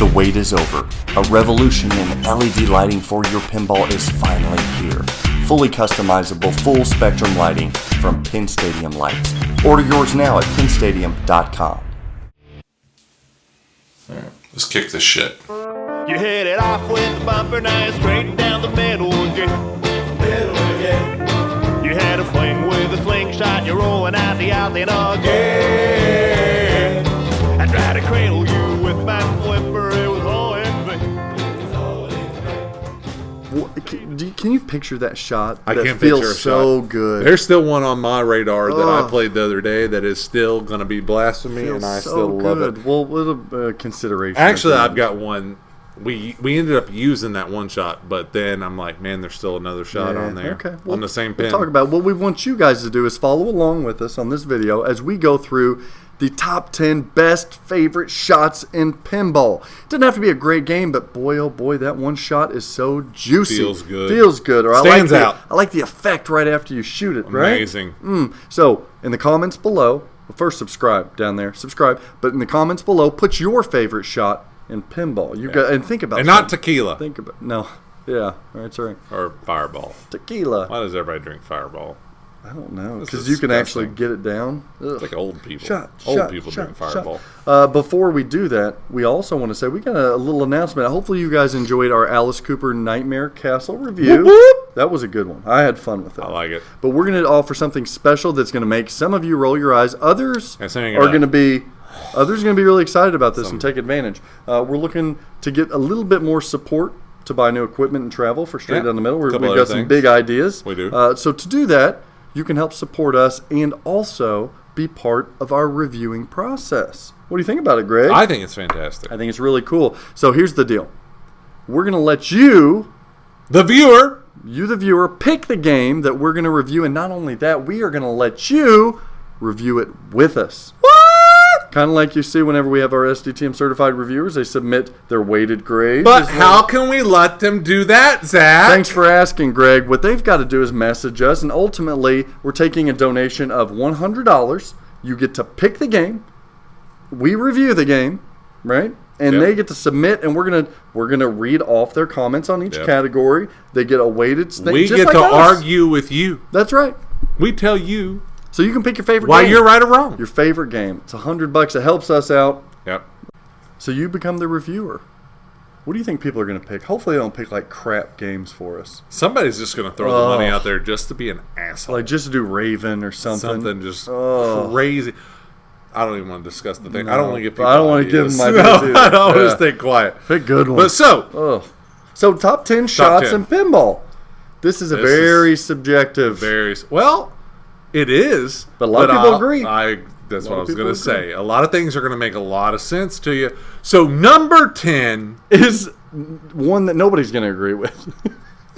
The wait is over. A revolution in LED lighting for your pinball is finally here. Fully customizable, full spectrum lighting from Pin Stadium Lights. Order yours now at pinstadium.com. Alright, let's kick this shit. You hit it off with the bumper, now straight down the middle again. You had a fling with a slingshot, you're rolling out the then again. I tried to cradle you with my flipper, it was all in vain. Can you picture that shot? I that can feels picture a so shot. good. There's still one on my radar that I played the other day that is still going to be blasphemy, and I so still love good. it. Well, little consideration. Actually, I've got one. We ended up using that one shot, but then I'm like, man, there's still another shot on there. Okay. On the same pin. We'll talk about what we want you guys to do is follow along with us on this video as we go through the top 10 best favorite shots in pinball. It doesn't have to be a great game, but boy, oh boy, that one shot is so juicy. Feels good. Feels good. Or Stands I like out. I like the effect right after you shoot it, right? Amazing. So, in the comments below, well, first subscribe down there. Subscribe. But in the comments below, put your favorite shot in pinball. You got and think about And not tequila. Think about Yeah, that's right. Or Fireball. Tequila. Why does everybody drink Fireball? I don't know, This because is you can disgusting. actually get it down. Ugh. It's like old people. Shot, People shot, drink Fireball. Before we do that, we also want to say we got a little announcement. Hopefully you guys enjoyed our Alice Cooper Nightmare Castle review. Whoop, whoop. That was a good one. I had fun with it. I like it. But we're going to offer something special that's going to make some of you roll your eyes. Others That's something are about- going to be... Others are going to be really excited about this and take advantage. We're looking to get a little bit more support to buy new equipment and travel for Straight Down the Middle. We've Couple got other some things. big ideas. We do. So to do that, you can help support us and also be part of our reviewing process. What do you think about it, Greg? I think it's fantastic. I think it's really cool. So here's the deal. We're going to let you, The viewer, the viewer, pick the game that we're going to review. And not only that, we are going to let you review it with us. Kind of like you see whenever we have our SDTM certified reviewers, they submit their weighted grades. but how can we let them do that, Zach? Thanks for asking, Greg. What they've got to do is message us, and ultimately, we're taking a donation of $100. You get to pick the game. We review the game, right? And Yep. they get to submit, and we're gonna read off their comments on each Yep. category. They get a weighted thing. We just get like to us. argue with you. That's right. We tell you So you can pick your favorite why game. you're right or wrong. Your favorite game. It's $100. It helps us out. Yep. So you become the reviewer. What do you think people are going to pick? Hopefully they don't pick like crap games for us. Somebody's just going to throw the money out there just to be an asshole. Like just to do Raven or something. Something just crazy. I don't even want to discuss the thing. I don't want to give people I don't want to give ideas. them No, ideas either. I always Yeah. stay quiet. Pick good ones. But so top 10 shots 10. in pinball. This is a very subjective. Well, it is. But a lot of people agree. That's A lot what I of was people going to agree. say. A lot of things are going to make a lot of sense to you. So number 10, is one that nobody's going to agree with.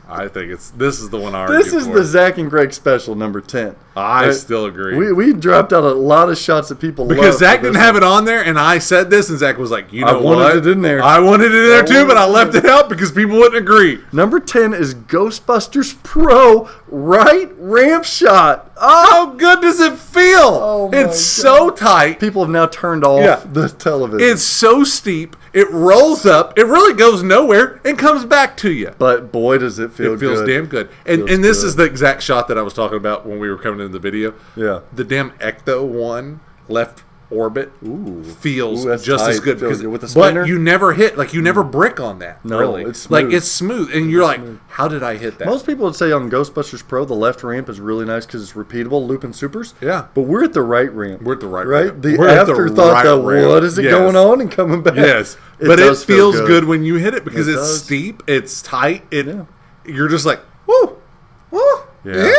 I think this is the one I argue This is for. the Zach and Greg special, number 10. I still agree. We dropped out a lot of shots that people love. Because Zach didn't have it on there, and I said this, and Zach was like, you know I wanted what? it in there. I wanted it in there too, wanted but I it in left it out because people wouldn't agree. Number 10 is Ghostbusters Pro right ramp shot. How good does it feel? Oh my It's so tight. People have now turned off the television. It's so steep. It rolls up. It really goes nowhere and comes back to you. But boy, does it feel good. It feels damn good. And Feels this good. is the exact shot that I was talking about when we were coming into the video. Yeah. The damn Ecto one left orbit feels that's just as tight. good. Feels Because, good. With the spinner? but you never hit, like you never brick on that. No, really. it's like smooth. it's smooth. And you're like, how did I hit that? Most people would say on Ghostbusters Pro, the left ramp is really nice because it's repeatable, looping supers. Yeah. But we're at the right ramp. We're at the right right? ramp. The We're at the afterthought right that ramp. what is it Yes. going on and coming back? Yes. But it does feel feels good when you hit it because It it's does. steep, it's tight, Yeah. you're just like, woo, woo, Yeah.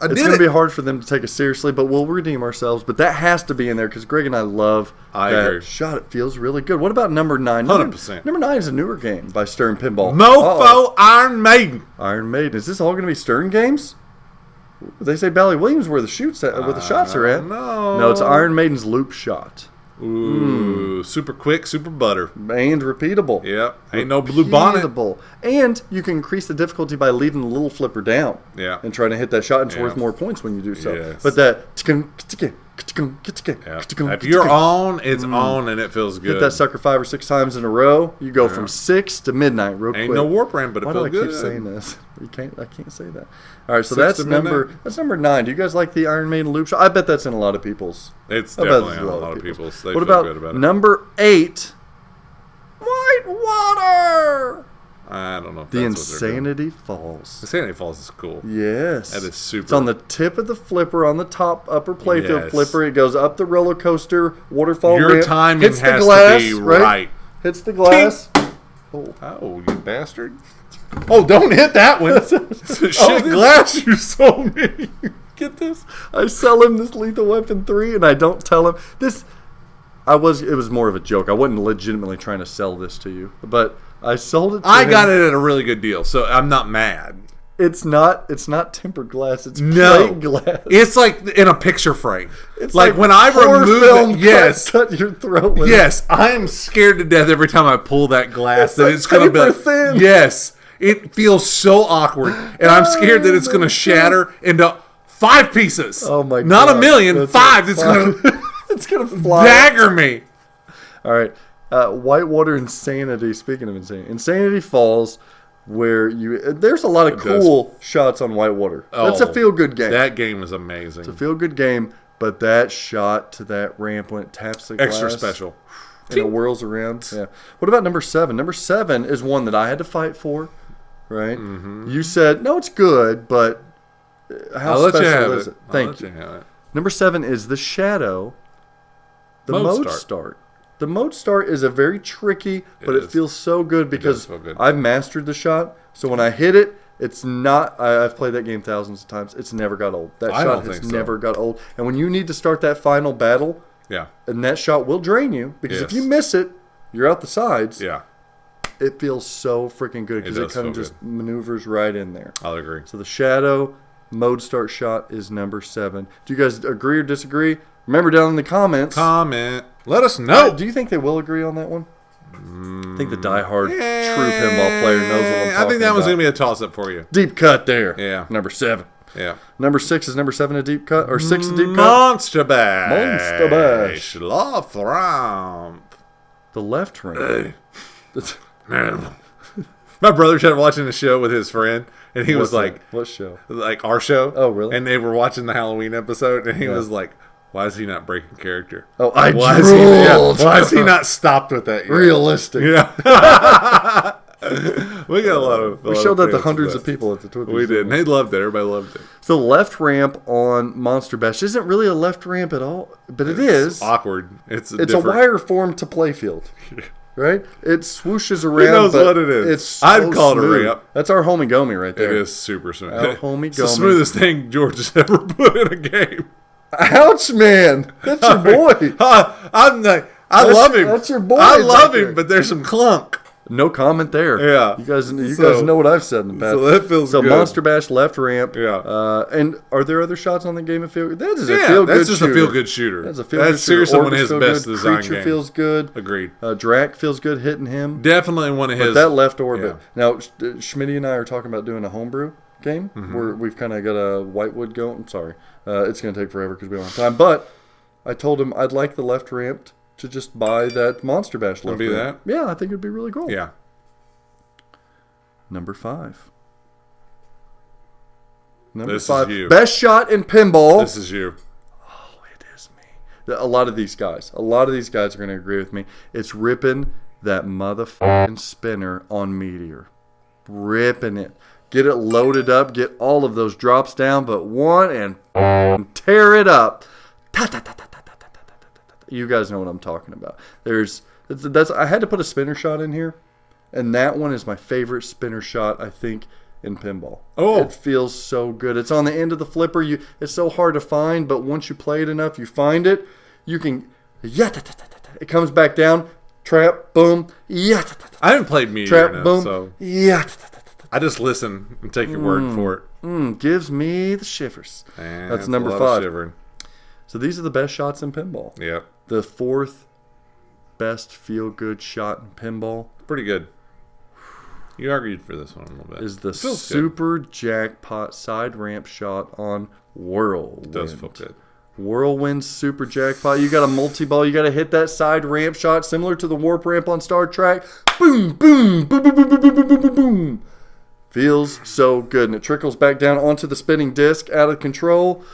I It's did going to it. be hard for them to take us seriously, but we'll redeem ourselves. But that has to be in there because Greg and I love I that agree. shot. It feels really good. What about number 9? 100%. Number 9 is a newer game by Stern Pinball. Mofo Iron Maiden. Iron Maiden. Is this all going to be Stern games? They say Bally Williams where the shots are at. No. No, it's Iron Maiden's loop shot. Ooh, super quick, super butter. And repeatable. Yep. Ain't no blue bonnet. Repeatable. And you can increase the difficulty by leaving the little flipper down. Yeah. And trying to hit that shot, and it's Yeah. worth more points when you do so. Yes. But that... Yeah. If you're on, it's on, and it feels good. Hit that sucker 5 or 6 times in a row. You go from 6 to midnight real quick. Ain't no warp ramp, but it Why feels do I good. keep saying this? I can't say that. All right, so 6 that's to midnight. number 9. Do you guys like the Iron Maiden loop shot? I bet that's in a lot of people's. It's I bet definitely it's on a lot of people's. They What feel about good about it. number 8? White water. I don't know if The that's what they're doing. Insanity Falls. Insanity Falls is cool. Yes. That is super. It's on the tip of the flipper, on the top upper playfield Yes. flipper. It goes up the roller coaster, waterfall Your ramp, timing hits has the glass, to be right. Hits the glass. Oh, you bastard. Oh, don't hit that one. It's a shit glass you sold me. Get this. I sell him this Lethal Weapon 3, and I don't tell him this. It was more of a joke. I wasn't legitimately trying to sell this to you, but I sold it to I him. got it at a really good deal, so I'm not mad. It's not tempered glass. It's No. plate glass. It's like in a picture frame. It's like when I horror remove film it. Yes. cut your throat with Yes. I am scared to death every time I pull that glass. It's that like it's going to be paper like, thin. yes. It feels so awkward. And I'm scared that it's going to shatter into 5 pieces. Oh my god! Not a million, That's 5. It's going to it's gonna fly. dagger me. All right, Whitewater Insanity. Speaking of Insanity Falls, where there's a lot of cool shots on Whitewater. That's a feel good game. That game is amazing. It's a feel good game, but that shot to that ramp when it taps the glass, Extra special. and it whirls around. Yeah. What about number 7? Number 7 is one that I had to fight for. Right? Mm-hmm. You said no, it's good, but how I'll let you special have is it. it? I'll Thank let you. have it. Number 7 is the Shadow. The Mode mode start. start. The mode start is a very tricky, but it is. feels so good because feel good. I've mastered the shot. So when I hit it, it's not. I've played that game thousands of times. It's never got old. That I shot don't has think so. never got old. And when you need to start that final battle, Yeah. and that shot will drain you because if Yes. you miss it, you're out the sides. Yeah. It feels so freaking good because it does kind of feel just maneuvers right in there. I'll agree. So the Shadow mode start shot is number 7. Do you guys agree or disagree? Remember down in the comments. Comment. Let us know. Do you think they will agree on that one? I think the diehard true pinball player knows what I'm talking about. I think that one's going to be a toss-up for you. Deep cut there. Yeah. Number 7. Yeah. Number 6 is number 7 a deep cut? Or 6 a deep cut? Monster Bash. Monster Bash. Love Ramp. The left ring. My brother tried watching the show with his friend, and he was What's like, that? What show? like our show. Oh, really? And they were watching the Halloween episode, and he Yeah. was like, why is he not breaking character? Oh, I Why drooled. why is he not stopped with that yet? Realistic. Yeah. We got a lot of. We showed that to hundreds of people at the Twitter. We did. And they loved it. Everybody loved it. So the left ramp on Monster Bash isn't really a left ramp at all, but it is. Awkward. It's It's a wire form to playfield. Right? It swooshes around. Who knows but what it is? It's so I'd call it a smooth. ramp. That's our homie Gomi right there. It is super smooth. Our homie It's the Gomi. smoothest thing George has ever put in a game. Ouch, man. That's your boy. I'm like, I love him. That's your boy I love back there. him, but there's some clunk. No comment there. Yeah. You guys So- know what I've said in the past. so that feels So good. Monster Bash left ramp. Yeah. And are there other shots on the game that feel good? That is a Yeah, feel good that's just shooter. a feel-good shooter. That's a feel good That's seriously one of his feel best good. design Creature games. feels good. Agreed. Drac feels good hitting him. Definitely one of his. But that left orbit. Yeah. Now, Schmitty and I are talking about doing a homebrew game where we've kind of got a Whitewood going. I'm sorry. It's going to take forever because we don't have time. But I told him I'd like the left ramp to just buy that Monster Bash left be ramp. Yeah, I think it'd be really cool. Yeah. Number 5. This is you. Best shot in pinball. This is you. It is me. A lot of these guys are going to agree with me. It's ripping that motherfucking spinner on Meteor. Ripping it. Get it loaded up. Get all of those drops down, but one and tear it up. You guys know what I'm talking about. I had to put a spinner shot in here, and that one is my favorite spinner shot, I think, in pinball. Oh. It feels so good. It's on the end of the flipper. It's so hard to find, but once you play it enough, you find it. You can, it comes back down, trap, boom, I haven't played Meteor trap, enough, boom, so yeah. I just listen and take your word for it. Gives me the shivers. And That's it's a number lot of 5. shivering. So these are the best shots in pinball. Yep. The 4th best feel-good shot in pinball Pretty good. You argued for this one a little bit. is the Feels Super Jackpot side ramp shot on Whirlwind. It does feel good. Whirlwind Super Jackpot. You got a multi-ball. You got to hit that side ramp shot similar to the warp ramp on Star Trek. Boom, boom, boom, boom, boom, boom, boom, boom, boom, boom. Feels so good. And it trickles back down onto the spinning disc, out of control.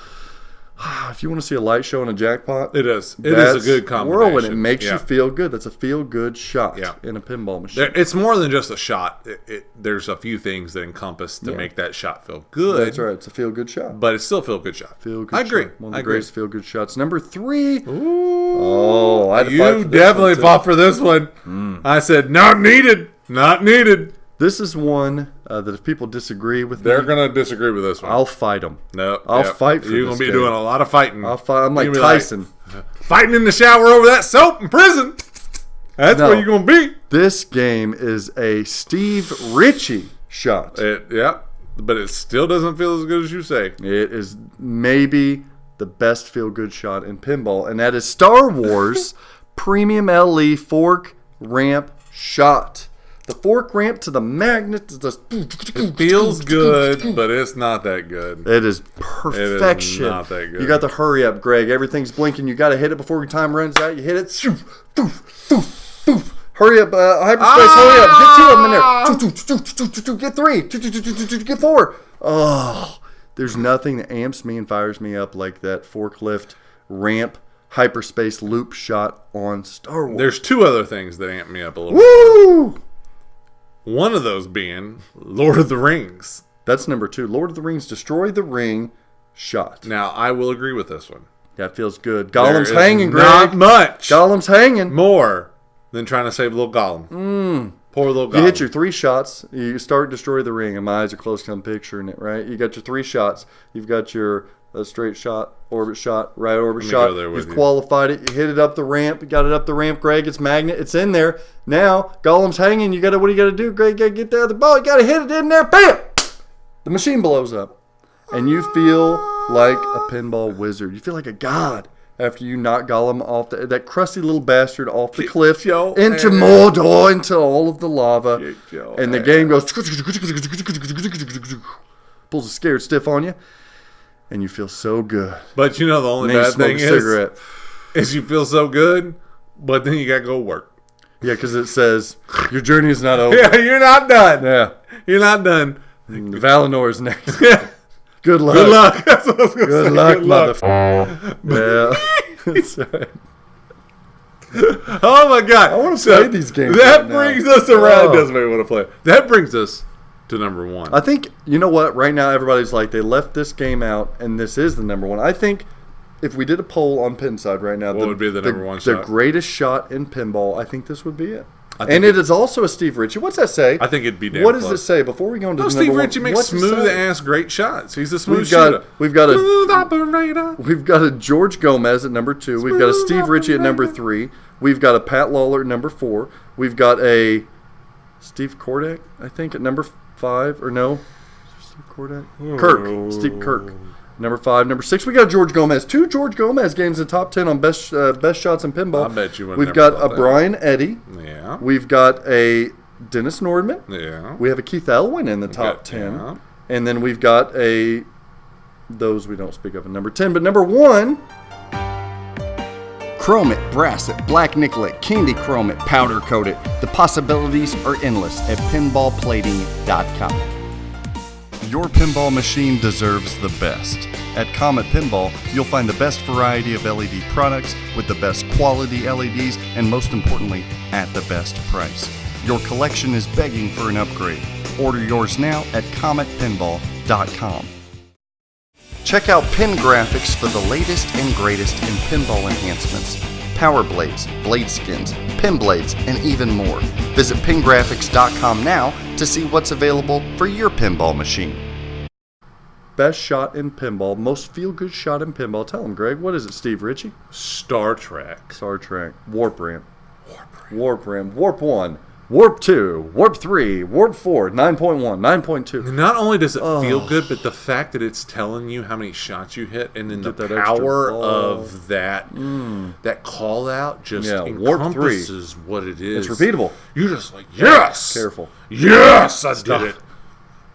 If you want to see a light show in a jackpot, It is. It is a good combination. Whirlwind. It makes you feel good. That's a feel-good shot Yeah. in a pinball machine. It's more than just a shot. There's a few things that encompass to make that shot feel good. That's right. It's a feel-good shot. But it's still a feel-good shot. Feel-good I agree. shot. One of I the agree. greatest feel-good shots. Number 3. Ooh. Oh, I had to fight for You this definitely one, too. fought for this one. I said, not needed. Not needed. This is one that if people disagree with They're me, going to disagree with this one. I'll fight them. No, I'll fight for You're this going to be game. doing a lot of fighting. I'll fight. I'm like You're gonna be Tyson. fighting in the shower over that soap in prison. That's No. where you're going to be. This game is a Steve Ritchie shot. Yeah, but it still doesn't feel as good as you say. It is maybe the best feel-good shot in pinball, and that is Star Wars Premium LE Fork Ramp Shot. The fork ramp to the magnet. It feels good, but it's not that good. It is perfection. not that good. You got the hurry up, Greg. Everything's blinking. You got to hit it before your time runs out. You hit it. Shoo, poof, poof, poof. Hurry up, hyperspace. Hurry up. Get 2 of them in there. Get 3. Get 4. Oh, there's nothing that amps me and fires me up like that forklift ramp hyperspace loop shot on Star Wars. There's 2 other things that amp me up a little bit. Woo! One of those being Lord of the Rings. That's number 2. Lord of the Rings, Destroy the Ring shot. Now, I will agree with this one. That feels good. Gollum's There is hanging, Greg. not much Gollum's hanging. more than trying to save little Gollum. Poor little Gollum. You hit your 3 shots. You start Destroy the Ring, and my eyes are closed. I'm picturing it, right? You got your 3 shots. You've got your straight shot, orbit shot, right orbit Let me shot. go there with You've you. qualified it. You hit it up the ramp. You got it up the ramp, Greg. It's magnet. It's in there. Now, Gollum's hanging. You got to, what do you got to do, Greg? You got to get the other ball. You got to hit it in there. Bam! The machine blows up. And you feel like a pinball wizard. You feel like a god after you knock Gollum off that crusty little bastard off the cliff your into ass. Mordor, into all of the lava. Kick your And the ass. game goes, pulls a scared stiff on you. And you feel so good. But you know the And only then you bad smoke thing a cigarette. is you feel so good, but then you got to go work. Yeah, because it says, your journey is not over. Yeah, you're not done. Yeah. You're not done. Valinor is next. Yeah. Good luck. Good luck. That's what I was gonna Good say. luck, Good luck. motherfucker. Yeah. That's right. Oh my God! I wanna play these games That right now. brings us around. Oh. It doesn't make me want to play. That brings us to number 1. I think, you know what, right now everybody's like, they left this game out, and this is the number 1. I think if we did a poll on Pinside right now, What would be the number 1 the shot? greatest shot in pinball, I think this would be it. I think And it is also a Steve Ritchie. What's that say? I think it'd be damn What does close. it say before we go into No, the Steve number Ritchie 1? makes What's it smooth say? ass great shots. He's a smooth We've got shooter. we've got a Smooth operator. We've got a George Gomez at number 2. We've got a Steve Ritchie at number 3. We've got a Pat Lawler at number 4. We've got a Steve Kordak, I think, at number 5. Or no? Steve Kordak? Kirk. Steve Kirk. Number 5. Number 6, we got George Gomez. 2 George Gomez games in top 10 on best shots in pinball. I bet you would We've never got thought a that. Brian Eddy. Yeah. We've got a Dennis Nordman. Yeah. We have a Keith Elwin in the top Okay, 10. yeah. And then we've got those we don't speak of in number 10. But number 1, chrome it, brass it, black nickel it, candy chrome it, powder coat it. The possibilities are endless at pinballplating.com. Your pinball machine deserves the best. At Comet Pinball, you'll find the best variety of LED products with the best quality LEDs and most importantly, at the best price. Your collection is begging for an upgrade. Order yours now at cometpinball.com. Check out Pin Graphics for the latest and greatest in pinball enhancements. Power blades, blade skins, pin blades, and even more. Visit pingraphics.com now to see what's available for your pinball machine. Best shot in pinball, most feel-good shot in pinball. Tell him, Greg. What is it, Steve Ritchie? Star Trek. Star Trek. Warp Ramp. Warp Ramp. Warp 1. Warp 2, Warp 3, Warp 4, 9.1, 9.2. Not only does it feel good, but the fact that it's telling you how many shots you hit, and then the Get that extra power ball. of that call out just Warp 3. encompasses what it is. It's repeatable. You're just like, yes! Careful. Yes, I did it.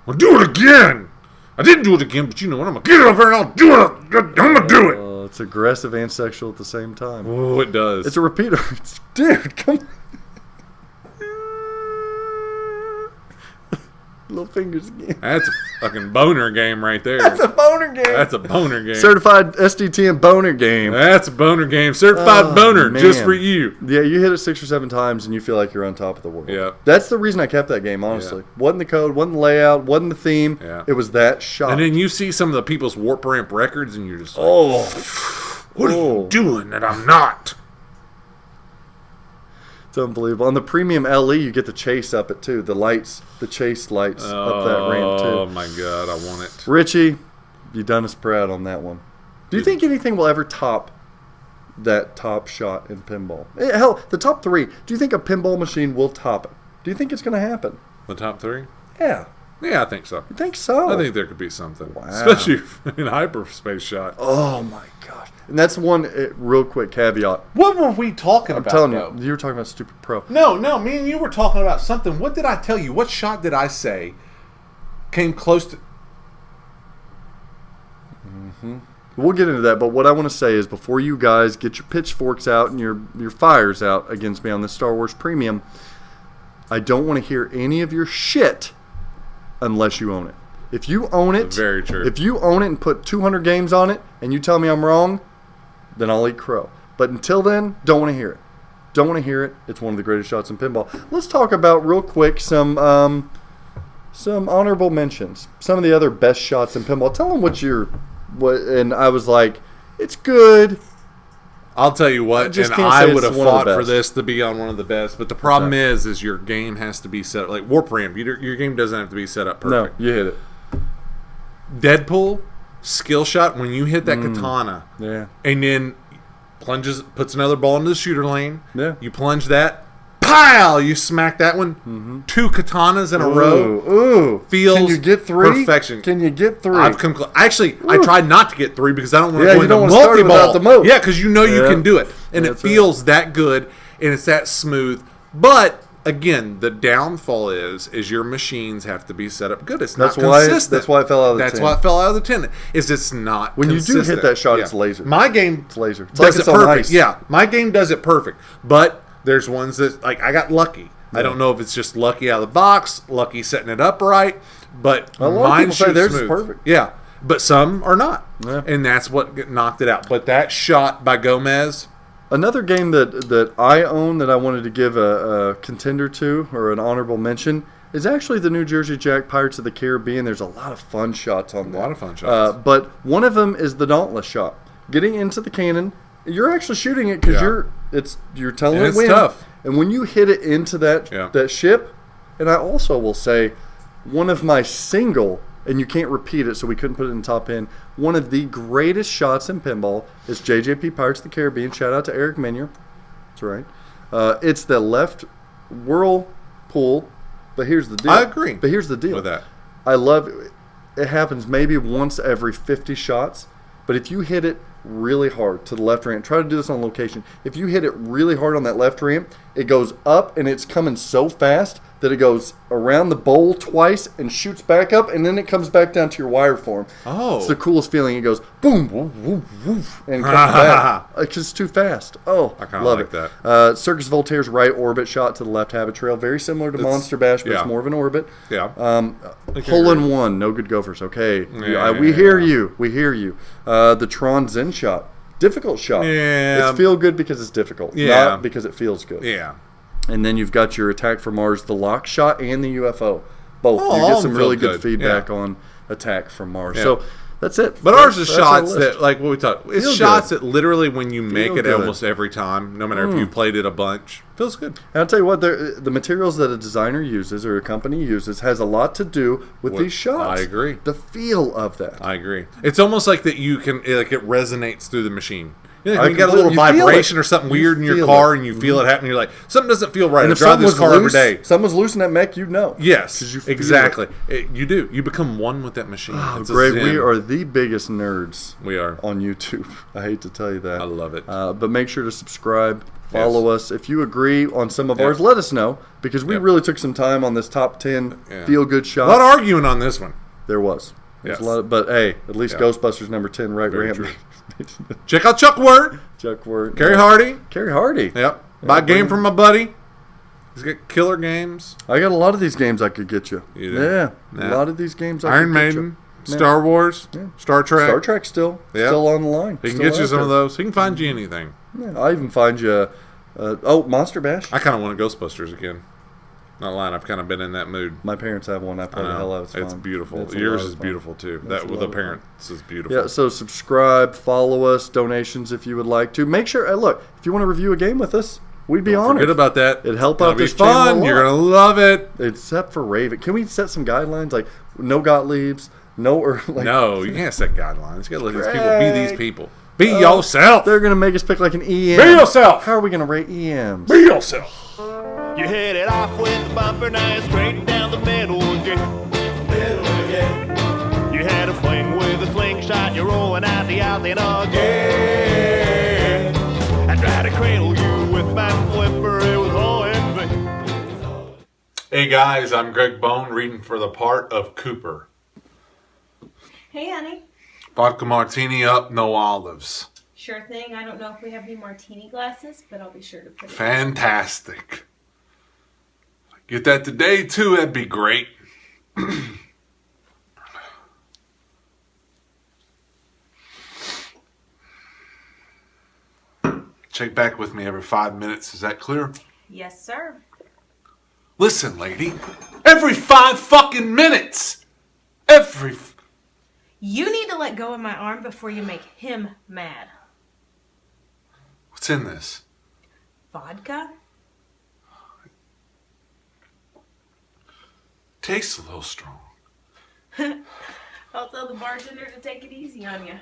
I'll do it again. I didn't do it again, but you know what? I'm going to get it over and I'll do it. I'm going to do it. It's aggressive and sexual at the same time. Oh, it does. It's a repeater. Dude, come on. Little fingers again. That's a fucking boner game right there. That's a boner game. That's a boner game. Certified SDTM boner game. That's a boner game. Certified boner man. just for you. Yeah, you hit it 6 or 7 times and you feel like you're on top of the world. Yeah. That's the reason I kept that game, honestly. Wasn't the code, wasn't the layout, wasn't the theme. Yeah. It was that shot. And then you see some of the people's warp ramp records and you're just like, what are you doing that I'm not? It's unbelievable. On the premium LE, you get the chase up it too. The lights, the chase lights up that ramp too. Oh my god, I want it. Richie, you done us proud on that one. Do you think anything will ever top that top shot in pinball? Hell, the top 3. Do you think a pinball machine will top it? Do you think it's going to happen? The top 3? Yeah. Yeah, I think so. You think so? I think there could be something. Wow. Especially in hyperspace shot. Oh my gosh. And that's one real quick caveat. What were we talking I'm about? telling you, you were talking about Stupid Pro. No, me and you were talking about something. What did I tell you? What shot did I say came close to... We'll get into that, but what I want to say is before you guys get your pitchforks out and your fires out against me on this Star Wars Premium, I don't want to hear any of your shit unless you own it. If you own it, Very true. If you own it and put 200 games on it and you tell me I'm wrong, then I'll eat crow. But until then, don't want to hear it. Don't want to hear it. It's one of the greatest shots in pinball. Let's talk about real quick some honorable mentions. Some of the other best shots in pinball. Tell them and I was like, it's good. I'll tell you what, just and can't I say would it's have one of the fought for best. this to be on one of the best. But the problem is your game has to be set up. Like Warp Ramp, your game doesn't have to be set up perfect. No, you hit it. Deadpool, skill shot, when you hit that katana, Yeah. and then puts another ball into the shooter lane, Yeah. you plunge that, pow, you smack that one, 2 katanas in a row. Ooh. Feels Can you get 3? perfection. Can you get 3? I've come close. Actually, I tried not to get 3 because I don't want to Yeah, go you don't into wanna start multi-ball. without the moat. Yeah, because you know you Yeah. can do it. And That's it feels that good, and it's that smooth. But, again, the downfall is your machines have to be set up good. It's not consistent. That's why it fell out of the That's 10. why it fell out of the 10. Is it's not When you do hit consistent. that shot, Yeah. it's laser. My game It's laser. It's does like it's it on perfect. ice. Yeah, my game does it perfect. But there's ones that, like, I got lucky. I don't know if it's just lucky out of the box, lucky setting it up right, but A lot of mine people say shoots theirs is smooth. perfect. Yeah, but some are not, Yeah. and that's what knocked it out. But that shot by Gomez, Another game that I own that I wanted to give a contender to, or an honorable mention, is actually the New Jersey Jack Pirates of the Caribbean. There's a lot of fun shots on there. A lot of fun shots. But one of them is the Dauntless shot. Getting into the cannon, you're actually shooting it because Yeah. you're telling And it it's when. tough. And when you hit it into that ship, and I also will say, one of my single, and you can't repeat it, so we couldn't put it in top 10. One of the greatest shots in pinball is JJP Pirates of the Caribbean. Shout out to Eric Minier. That's right. It's the left whirlpool, but here's the deal. I agree. But here's the deal. with that. I love it. It happens maybe once every 50 shots, but if you hit it really hard to the left ramp, try to do this on location. If you hit it really hard on that left ramp, it goes up and it's coming so fast that it goes around the bowl twice and shoots back up, and then it comes back down to your wire form. Oh. It's the coolest feeling. It goes boom, woof, woof, woof, and comes back because it's too fast. Oh, I kinda love like it. that. Circus Voltaire's right orbit shot to the left habit trail, very similar to Monster Bash, but yeah. it's more of an orbit. Yeah. Hole in one, no good gophers. Okay, Yeah. we hear you. We hear you. The Tron Zen shot, difficult shot. Yeah. It's feel good because it's difficult, Yeah. not because it feels good. Yeah. And then you've got your Attack from Mars, the lock shot, and the UFO. Both. Oh, You all get of some them really feel good good. feedback Yeah. on Attack from Mars. Yeah. So that's it. But ours is That's our shots list. that, like what we talked, it's Feel shots good. that literally when you make Feel it good. almost every time, no matter if you played it a bunch, feels good. And I'll tell you what, the materials that a designer uses or a company uses has a lot to do with these shots. I agree. The feel of that. I agree. It's almost like that you can, like it resonates through the machine. You got a little vibration or something weird in your car, and you feel it happen. You're like, something doesn't feel right. And I if drive this car every day. Someone's loose in that mech, you know. Yes, exactly. You do. You become one with that machine. Oh, great. We are the biggest nerds. We are. On YouTube. I hate to tell you that. I love it. But make sure to subscribe. Follow us. If you agree on some of ours, let us know. Because we really took some time on this top 10 feel-good shots. A lot of arguing on this one. There was. Yes. But hey, at least Ghostbusters number 10 right ramp. Check out Chuck Word. Chuck Word. Kerry Hardy. Kerry Hardy. Yep. Buy a game from my buddy. He's got killer games. I got a lot of these games I could get you. You do? Yeah. A lot of these games I Iron could get Maiden. you. Star Wars. Star Trek. Star Trek still on the line. He can get you some of those. He can find you anything. Yeah, I'll even find you Monster Bash. I kind of want a Ghostbusters again. Not lying, I've kind of been in that mood. My parents have one. I play the hell out. It's beautiful. Yours is beautiful too. That with the parents is beautiful. Yeah, so subscribe, follow us, donations if you would like to. Make sure, look, if you want to review a game with us, we'd be honored. Forget about that. It'd help out this channel. It'll be fun. You're gonna love it. Except for Raven. Can we set some guidelines like no Gottliebs, no, you can't set guidelines. You gotta let these people be these people. Be yourself. They're gonna make us pick like an EM. Be yourself. How are we gonna rate EMs? Be yourself. You hit it off with the bumper, now you're straight down the middle again. You had a fling with a slingshot, you're rolling out the alley again. I tried to cradle you with my flipper, it was all in vain. Hey guys, I'm Greg Bone, reading for the part of Cooper. Hey, honey. Vodka martini up, no olives. Sure thing. I don't know if we have any martini glasses, but I'll be sure to put it. Fantastic. Get that today too, that'd be great. Check back with me every 5 minutes, is that clear? Yes, sir. Listen, lady, every 5 fucking minutes! You need to let go of my arm before you make him mad. What's in this? Vodka? Tastes a little strong. I'll tell the bartender to take it easy on you.